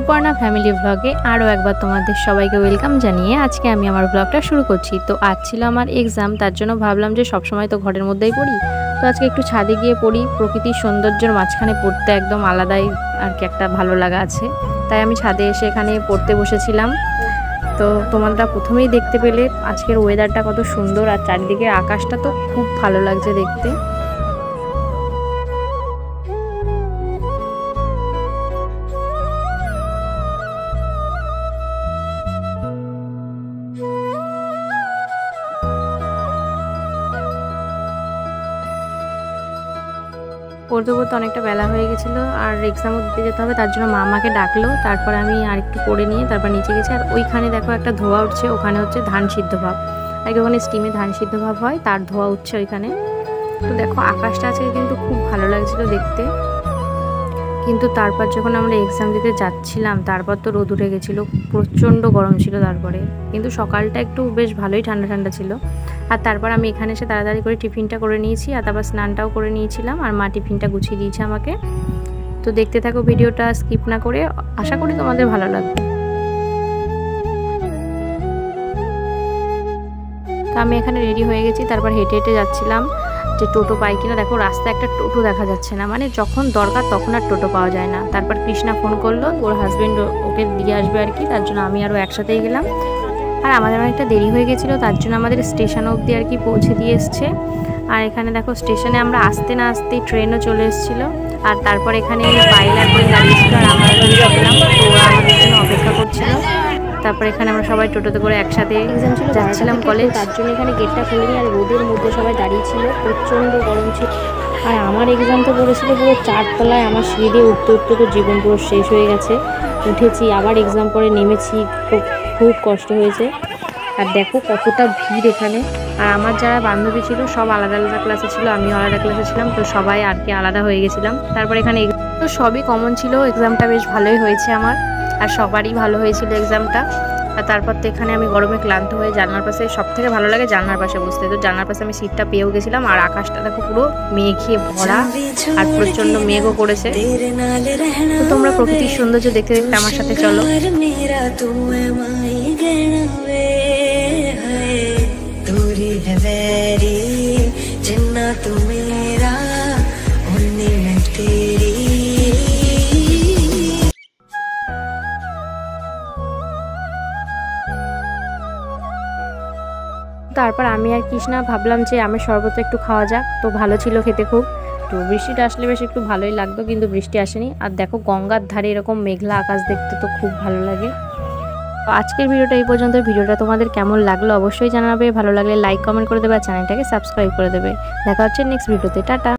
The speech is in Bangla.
সুপর্ণা ফ্যামিলি ব্লগে আরও একবার তোমাদের সবাইকে ওয়েলকাম জানিয়ে আজকে আমি আমার ব্লগটা শুরু করছি। তো আজ ছিল আমার এক্সাম, তার জন্য ভাবলাম যে সবসময় তো ঘরের মধ্যেই পড়ি, তো আজকে একটু ছাদে গিয়ে পড়ি। প্রকৃতির সৌন্দর্যের মাঝখানে পড়তে একদম আলাদাই আর কি একটা ভালো লাগা আছে, তাই আমি ছাদে এসে এখানে পড়তে বসেছিলাম। তো তোমরা প্রথমেই দেখতে পেলে আজকের ওয়েদারটা কত সুন্দর, আর চারিদিকে আকাশটা তো খুব ভালো লাগছে দেখতে। পড়তে পড়তে অনেকটা বেলা হয়ে গেছিলো, আর এক্সামও দিতে যেতে হবে, তার জন্য মা আমাকে ডাকলো। তারপর আমি আর একটু পড়ে নিয়ে তারপর নিচে গেছি। আর ওইখানে দেখো একটা ধোয়া উঠছে, ওখানে হচ্ছে ধান সিদ্ধ ভাব, আগে ওখানে স্টিমে ধান সিদ্ধ ভাব হয়, তার ধোয়া উঠছে ওইখানে। তো দেখো আকাশটা আজকে কিন্তু খুব ভালো লাগছিলো দেখতে। কিন্তু তারপর যখন আমরা এক্সাম দিতে যাচ্ছিলাম তারপর তো রোদ উঠে গেছিলো, প্রচণ্ড গরম ছিল তারপরে। কিন্তু সকালটা একটু বেশ ভালোই ঠান্ডা ঠান্ডা ছিল। আর তারপর আমি এখানে এসে তাড়াতাড়ি করে টিফিনটা করে নিয়েছি, আর তারপর স্নানটাও করে নিয়েছিলাম, আর মা টিফিনটা গুছিয়ে দিয়েছে আমাকে। তো দেখতে থাকো ভিডিওটা স্কিপ না করে, আশা করি তোমাদের ভালো লাগবে। তো আমি এখানে রেডি হয়ে গেছি, তারপর হেঁটে হেঁটে যাচ্ছিলাম যে টোটো পাই কিনা। দেখো রাস্তায় একটা টোটো দেখা যাচ্ছে না, মানে যখন দরকার তখন আর টোটো পাওয়া যায় না। তারপর কৃষ্ণা ফোন করলো, ওর হাজব্যান্ড ওকে দিয়ে আসবে আর কি, তার জন্য আমি আরও একসাথেই গেলাম। আর আমাদের অনেকটা দেরি হয়ে গেছিলো, তার জন্য আমাদের স্টেশন অবধি আর কি পৌঁছে দিয়ে এসছে। আর এখানে দেখো স্টেশনে আমরা আসতে না আসতেই ট্রেনও চলে এসেছিলো। আর তারপর এখানে পাইলা ট্রেন দাঁড়িয়েছিল, আর আমরা দেখলাম তো ওরা আমাদের জন্য অপেক্ষা করছিল। তারপর এখানে আমরা সবাই টোটোতে করে একসাথে যাচ্ছিলাম কলেজ, তার জন্য এখানে গেটটা খুলিনি। আর রোদের মধ্যে সবাই দাঁড়িয়েছিল, প্রচণ্ড গরম ছিল। আর আমার এক্সাম তো পড়েছিল পুরো 4 তলায়, আমার সিঁড়ি দিয়ে উঠতে উঠতে তো জীবন পুরো শেষ হয়ে গেছে। উঠেছি আবার এক্সাম পরে নেমেছি, খুব কষ্ট হয়েছে। আর দেখো কতটা ভিড় এখানে। আর আমার যারা বান্ধবী ছিল সব আলাদা আলাদা ক্লাসে ছিল, আমিও আলাদা ক্লাসে ছিলাম, তো সবাই আর কি আলাদা হয়ে গেছিলাম। তারপর এখানে তো সবই কমন ছিল, এক্সামটা বেশ ভালোই হয়েছে আমার, আর সবারই ভালো হয়েছিল এক্সামটা। আর তারপর তো এখানে আমি গরমে ক্লান্ত হয়ে জানলার পাশে, সব থেকে ভালো লাগে জানলার পাশে বসতে, তো জানলার পাশে আমি সিটটা পেয়েও গেছিলাম। আর আকাশটা দেখো পুরো মেঘে ভরা, আর প্রচণ্ড মেঘও করেছে। তো তোমরা প্রকৃতির সৌন্দর্য দেখতে দেখতে আমার সাথে চলো। তারপর আমি আর কৃষ্ণা ভাবলাম যে আমের শরবত একটু খাওয়া যাক, তো ভালো ছিল খেতে খুব। তো বৃষ্টিটা আসলে বেশ একটু ভালোই লাগতো, কিন্তু বৃষ্টি আসেনি। আর দেখো গঙ্গার ধারে এরকম মেঘলা আকাশ দেখতে তো খুব ভালো লাগে। তো আজকের ভিডিওটা এই পর্যন্ত। ভিডিওটা তোমাদের কেমন লাগলো অবশ্যই জানাবে, ভালো লাগলে লাইক কমেন্ট করে দেবে, আর চ্যানেলটাকে সাবস্ক্রাইব করে দেবে। দেখা হচ্ছে নেক্সট ভিডিওতে, টাটা।